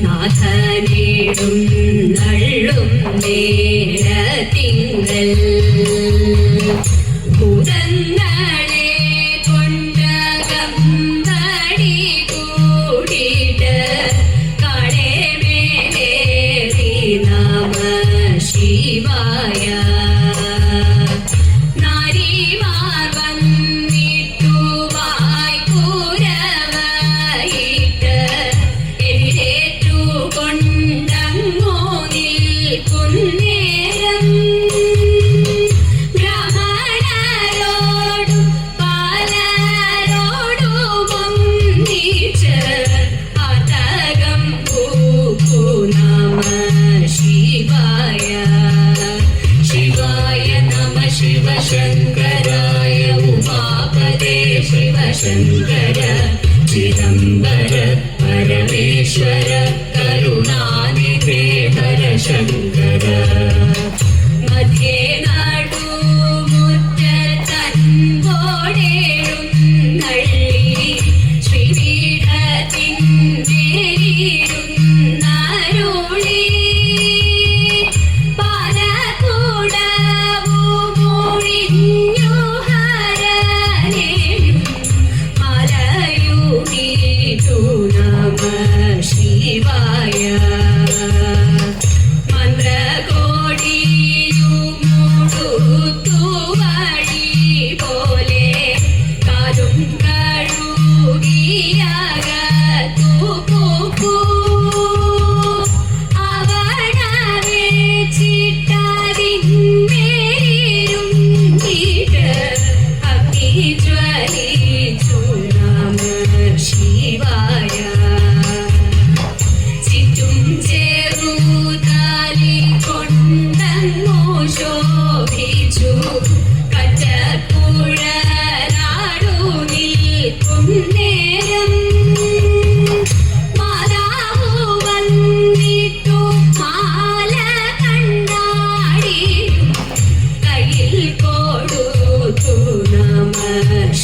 നാഥനേടും നള്ളും നേരത്തിങ്കൽ ഭൂതങ്ങളെ കൊണ്ടകമ്പടി കൂടിയിട്ട് കടമേലേറി നമ ശിവായ നാരിമാർ വന്നിട്ടു വായ്പൂരവായിട്ട് എതിരേറ്റു കൊണ്ടങ്ങോ നിൽക്കുന്നേരം ബ്രാഹ്മണരോടും പാലരോടും ഒന്നിച്ച് ആതകം പൂക്കു നമ ശിവായ ശിവായ നമ ശിവശങ്കരായ ഉമാപദേ ശിവശങ്കര ചിദംബര പരമേശ്വര കരുണാനിധേ ഹര ശങ്കര മധ്യേ നടുമുറ്റത്തൻപോടേഴും നള്ളി ശ്രീപീഠത്തിൻമേലിരുന്നരുളി പാലകൂടവുമൊഴിഞ്ഞു ഹരനേയും മലയുമീട്ടു നമ ശിവായ മന്ത്രകോടിയുമുടുത്തു വഴി പോലെ കാലും കഴുകിയകത്തു പോക്കൂ അവണ വെച്ചിട്ടതിന്മേലിരുന്നിട്ട് അഗ്നി ജ്വലിച്ചു നമ ശിവായ ചുറ്റും ചെറുതാലി കൊണ്ടങ്ങോ ശോഭിച്ചു കറ്റപ്പുഴനാടു നിൽക്കുന്നേരം മാതാവു വന്നിട്ടു മാല കണ്ണാടിയും കയ്യിൽ കൊടുത്തു നമ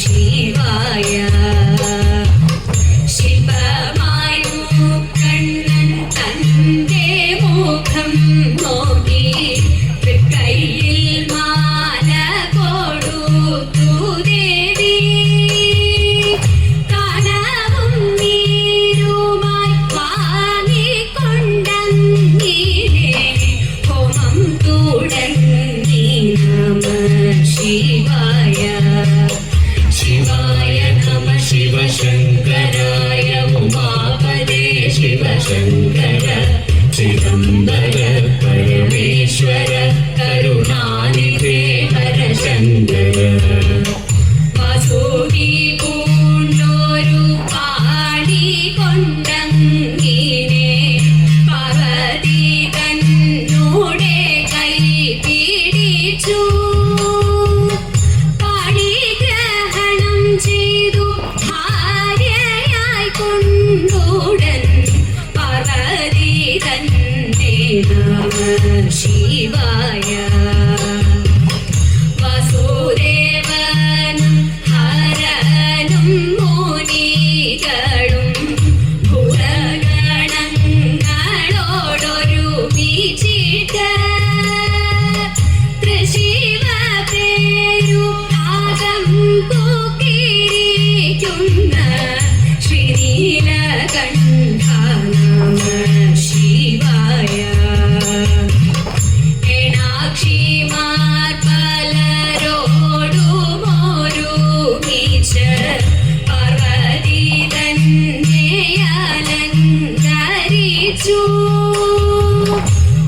ശിവായ ശിവമായി കണ്ണൻ തന്റെ മുഖം നോക്കി കയ്യിൽ മാല കൊടുത്തു ദേവി കനവും നീരുമായി വാങ്ങിക്കൊണ്ടങ്ങിനെ ഹോമം തുടങ്ങി നമ ശിവായ ശിവായ നമ ശിവശങ്കരായ ഉമാപദേ ശിവശങ്കര ചിദംബര പരമേശ്വര കരുണാനിധേ ഹര ശങ്കര വാസുകി പൂണ്ടൊരു പാടി കൊണ്ടങ്ങിനെ പാർവതി തന്നോടെ കൈ പിടിച്ചു പാടി ഗ്രഹണം ചെയ്തു ഭാര്യയായി കൊണ്ടുടൻ പാർവതി തന്നെ നമ ശിവായ വസുദേവനും ഹരനും മുനികളും ഭൂതഗണങ്ങളോടൊരുമിച്ചിട്ട് തൃശിവ പേരു ആകം പൂക്കിയിരിക്കുന്ന ശ്രീനീലകണ്ഠ നമ ശിവായ ഏണാക്ഷിമാർ പലരോടുമൊരുമിച്ച് പാർവതി തന്നെ അലങ്കരിച്ചു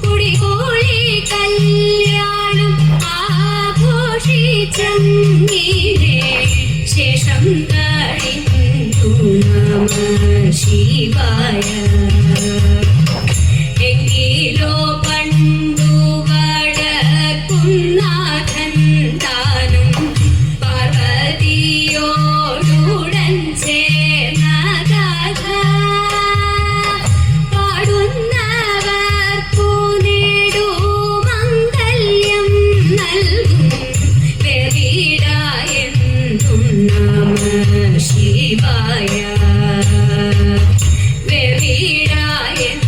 കുടികൂടി കല്യാണം ആഘോഷിച്ചങ്ങിനെ ശേഷം കഴിഞ്ഞു നമ ശിവായ എങ്കിലോ പണ്ടു വടക്കുംനാഥൻ താനും പാർവതിയോടുടൻ ചേർന്ന കഥ പാടുന്നവർക്കു നേടൂ മംഗല്യം നൽകും വെറിടായെന്നും നമ ശിവായ വെറിടായെന്നും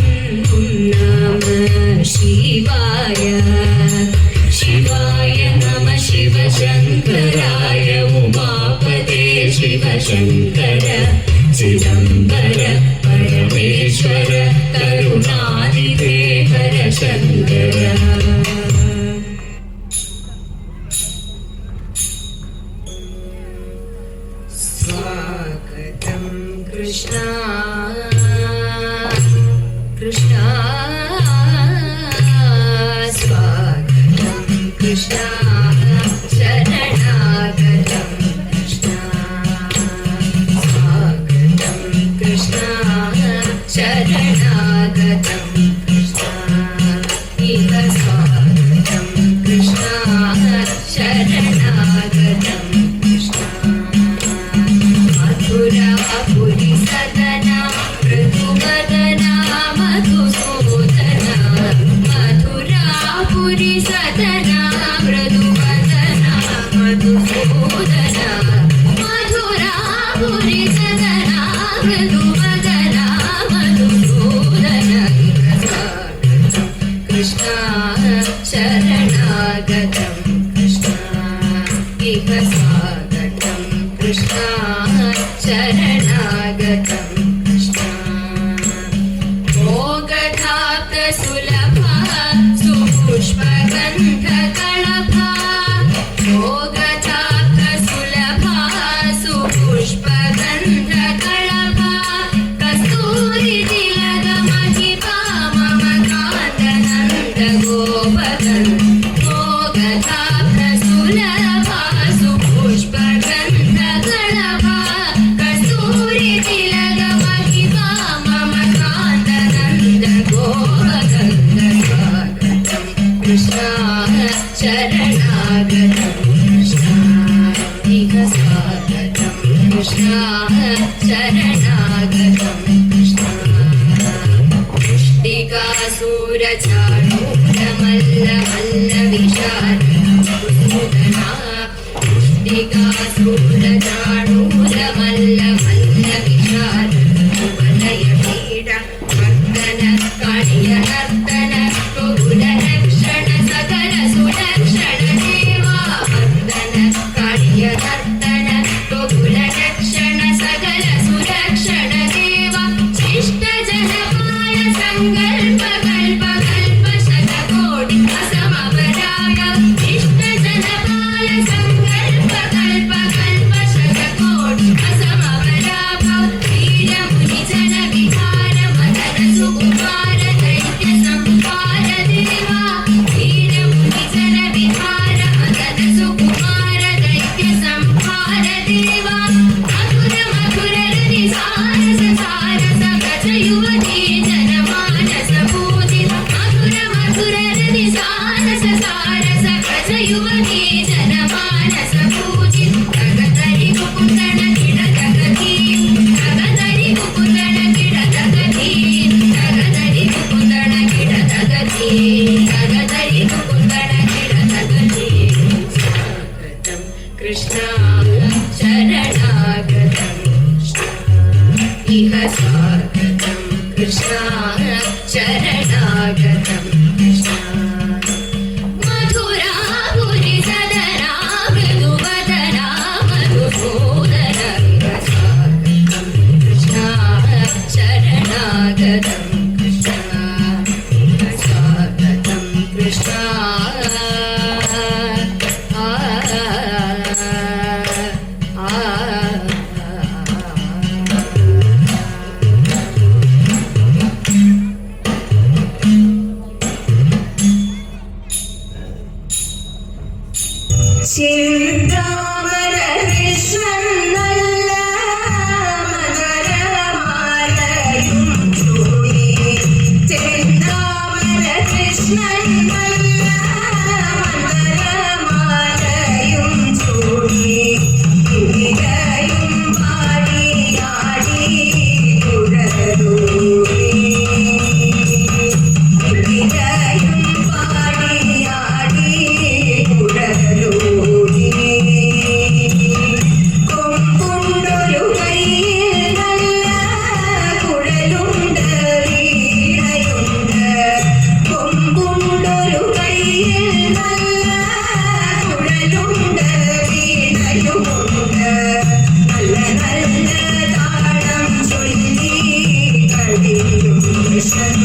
കൃഷ്ണ ശരണാഗതം കൃഷ്ണ സ്വാഗതം കൃഷ്ണ ശരണാഗതം കൃഷ്ണ ഇഹ സ്വാഗതം കൃഷ്ണ ശരണാഗതം കൃഷ്ണ മധുരാപുരി സദന മൃദുവദന മധുസൂദന മധുരാപുരി സദന മൃദുവദന മധുസൂദന മധുരാപുരി സദന മൃദുവദന മധുസൂദന കൃഷ്ണ ശരണാഗതം കൃഷ്ണ ഇഹ സ്വാഗതം കൃഷ്ണ ശരണാഗതം കൃഷ്ണ മോഗധാപ്ത സുലഭ സുപുഷ്പഗന്ധ കളഭ മോഗധാപ്ത സുലഭ സുപുഷ്പഗന്ധ കളഭ കസ്തൂരി തിലക മഹിപ മമ കാന്തനന്ദ ഗോപകൻ മോഗധാപ്ത സുലഭ സുപുഷ്പഗന്ധ കളഭ കസ്തൂരി തിലക മഹിപ മമ കാന്തനന്ദ ഗോപകൻ സ്വാഗതം കൃഷ്ണ ശരണാഗതം കൃഷ്ണ ഇഹ സ്വാഗതം കൃഷ്ണ ശരണാഗതം കൃഷ്ണ പുഷ്ടികാസുരചാണൂരമല്ല മല്ല വിശാലൂദന പുഷ്ടികാസുരചാണൂരമല്ല മല്ല വിശാലയ പീഡ ഭക്തന കാളിയ നർത്തന കുലരക്ഷണ സകല സുരക്ഷണ ദേവാ ഭക്തന കാളിയ നർത്തന കുലരക്ഷണ സകല സുരക്ഷണ ദേവാ ശിഷ്ട ജനപാല സങ്കൽപ കൽപ കൽപ ശതകോടി അസമപരാഗ ഇഷ്ട ജനപാല സങ്കൽപ കൽപ കൽപ ശതകോടി അസമപരാഗ വീരമുനി ജന വിഹാര മദന സുകുമാര ദൈത്യ സംഹാര ദേവാ വീരമുനി ജന വിഹാര മദന സുകുമാര ദൈത്യ സംഹാര ദേവാ മധുര മധുര രതി സാരസ സാരസ ഗജ യുവതി ജനമാനസ പൂജിത മധുര മധുര രതി സാരസ സാരസ ഗജ യുവതി ജനമാനസ പൂജിത തഗതരി കുകുന്ദന കിട തഗതി തഗതരി കുകുന്ദന കിട തഗതി തഗതരി കുകുന്ദന കിട തഗതി തഗതരി കുകുന്ദന കിട തഗതി സ്വാഗതം കൃഷ്ണ ശരണാഗതം കൃഷ്ണ ഇഹ സ്വാഗതം കൃഷ്ണ ശരണാഗതം കൃഷ്ണ മധുരാപുരി സദന മൃദുവദന മധുസൂദന സ്വാഗതം കൃഷ്ണ ശരണാഗതം കൃഷ്ണ സ്വാഗതം കൃഷ്ണ ചിന്താമര കൃഷ്ണൻ നല്ല മകരമാലയും ചൂടി ചിന്താമര കൃഷ്ണൻ നല്ല മകരമാലയും ചൂടി ഇവിടെയും പാടിയാടി തുടരൂടി ഇവിടെയും പാടിയാടി തുടരൂടി കൊമ്പുണ്ടൊരു കയ്യിൽ നല്ല കുഴലുണ്ട് വീണയുണ്ട് കൊമ്പുണ്ടൊരു കയ്യിൽ നല്ല കുഴലുണ്ട് വീണയുമുണ്ട് നല്ല നല്ല താളം ചൊല്ലി കളിക്കും കൃഷ്ണൻ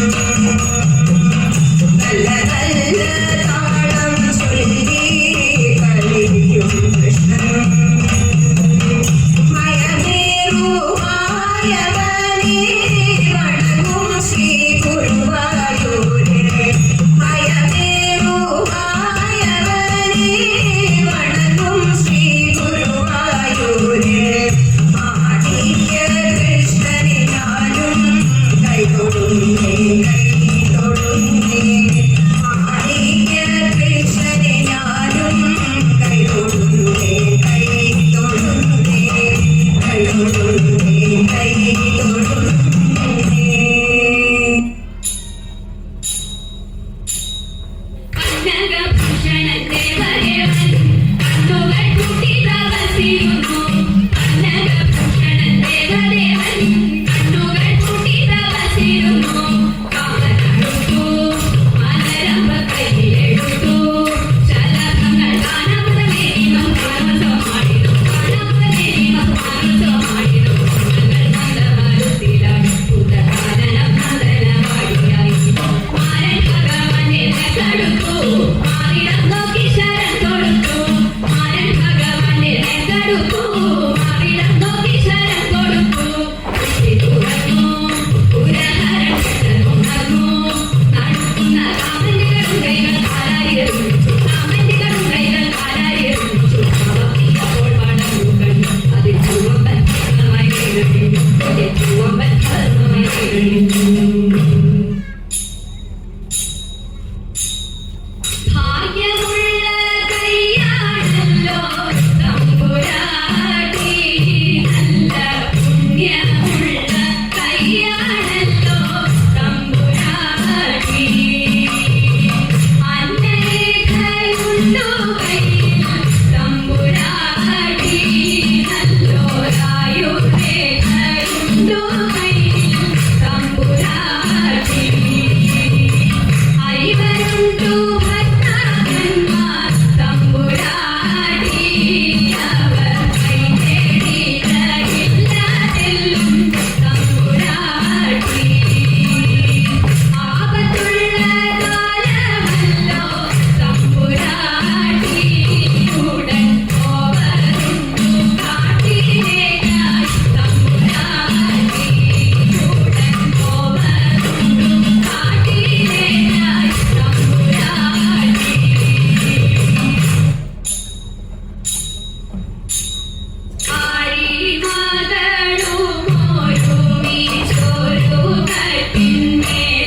നല്ല നല്ല താളം ചൊല്ലി കളിക്കും കൃഷ്ണൻ മയമേറുമായവനേ വണങ്ങും ശ്രീ ഗുരുവായൂരേ മയമേറുമായവനേ തൊടുന്നേ കൈ തൊടുന്നേ മാണിക്യ കൃഷ്ണനെ ഞാനും കൈ തൊടുന്നേ കൈ തൊടുന്നേ കൈ തൊടുന്നേ കൈ തൊടുന്നേ കനകഭൂഷണൻ ദേവദേവൻ കണ്ണുകൾ കൂട്ടി തപസ്സിരുന്നു. കനകഭൂഷണൻ ദേവദേവൻ കണ്ണുകൾ കൂട്ടി തപസ്സിരുന്നു. കാമനടുത്തു മലരമ്പ കൈയിലെടുത്തു ശലഭങ്ങൾ കാണാമതമേനി മഹാരസമാടിനു. കാണാമതമേനി മഹാരസമാടിനു. ഞങ്ങൾ മന്ദമാരുത്തിലായി ഉദകാനനം നന്ദനവാടിയായി മാരൻ ഭഗവാനെ നെടുത്തു മാറിടം നോക്കി ശരം കൊടുത്തു. മാരൻ ഭഗവാനെ നെടുത്തു മാറിടം നോക്കി ശരം കൊടുത്തു. തുറന്നു പുരഹരൻ ഉണർന്നു. നടക്കുന്ന കാമന്റെ കടുങ്കൈകൾ കാലാരിച്ചു. കാമന്റെ കടുങ്കൈകൾ കാലാരിച്ചു. അപ്പോൾ വളർന്നു കണ്ടു അതിൽ ചുവമ്പൻ ഭരണമായി വീഴണിഞ്ഞു. ചുവമ്പൻ ഭരണമായി വീഴണിഞ്ഞു. ഭാഗ്യമുള്ള കൈയാണല്ലോ തമ്പുരാട്ടി. നല്ല പുണ്യമുള്ള കൈയാണല്ലോ തമ്പുരാട്ടി. അന്നരേഖയുണ്ടോ കയ്യിൽ തമ്പുരാട്ടി. നല്ലോരായുരേഖയുണ്ടോ കയ്യിൽ തമ്പുരാട്ടി. അരിവരുണ്ടു ഭക്തന്മാർ തമ്പുരാട്ടി. അവർ കൈതേടിയില്ലാതെല്ലും തമ്പുരാട്ടി. ആപത്തുള്ള കാലമല്ലോ തമ്പുരാട്ടി. ഉടൻ പോവരുണ്ടു കാട്ടിലേക്കായി തമ്പുരാട്ടി. ഉടൻ പോവരുണ്ടു കാട്ടിലേക്കായി തമ്പുരാട്ടി. ആഴിമകളുമൊരുമിച്ചൊരു കട്ടിന്മേലന്നേരം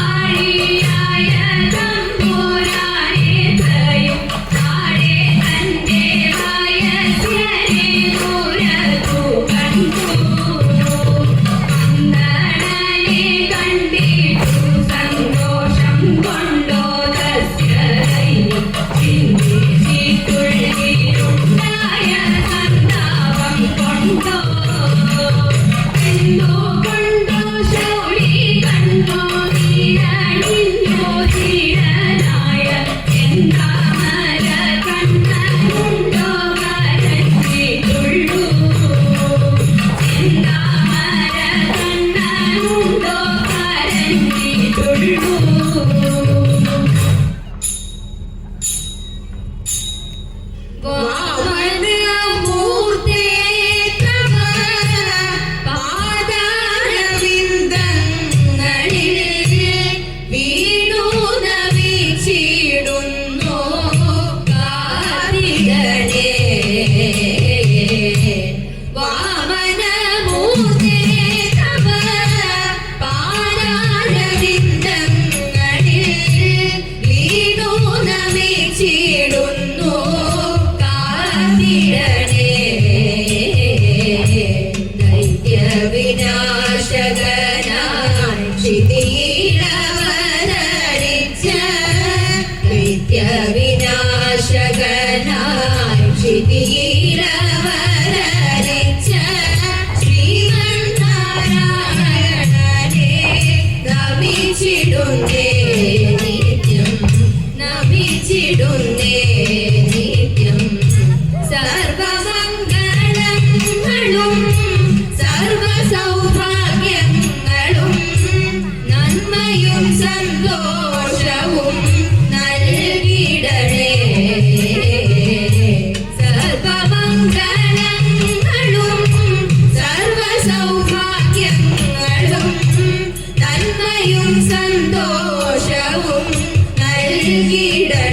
ഏഴുരണ്ടുലകുവാഴിയായ തമ്പുരാനെത്രയും താഴെ തന്റെ വയസ്സനെ ദൂരത്തു കണ്ടു. അന്തണനെ കണ്ടിട്ടു സന്തോഷം കൊണ്ടോ തസ്യതയും ചിന്തിച്ചിട്ടുള്ളിലുണ്ടായ സന്താപം കൊണ്ടോ. എന്തുകൊണ്ടോ ശൗരി കണ്ടോ നീരണിഞ്ഞോ ധീരനായ എന്താമര കണ്ണനുണ്ടോ കരഞ്ഞിട്ടുള്ളൂ. എന്താമര കണ്ണനുണ്ടോ കരഞ്ഞിട്ടുള്ളൂ. വാമനമൂർത്തേ തവ പാദാരവിന്ദങ്ങളിൽ വീണു നമിച്ചിടുന്നു കാതിരനെ. വാമനമൂർത്തേ തവ പാദാരവിന്ദങ്ങളിൽ വീണു നമിച്ചിടുന്നു കാതിരനെ. ദൈത്യവിനാശകനായി ക്ഷിതിയിലവതരിച്ച ദൈത്യവിനാശകനായി ക്ഷിതിയിലവതരിച്ച ശ്രീമന്നാരായണനെ നമിച്ചിടുന്നേ നിത്യം. നമിച്ചിടുന്നേ നിത്യം. സർവമംഗളങ്ങളും സർവസൗഭാഗ്യങ്ങളും നന്മയും സന്തോഷവും നൽകിട നൽകിയിടണേ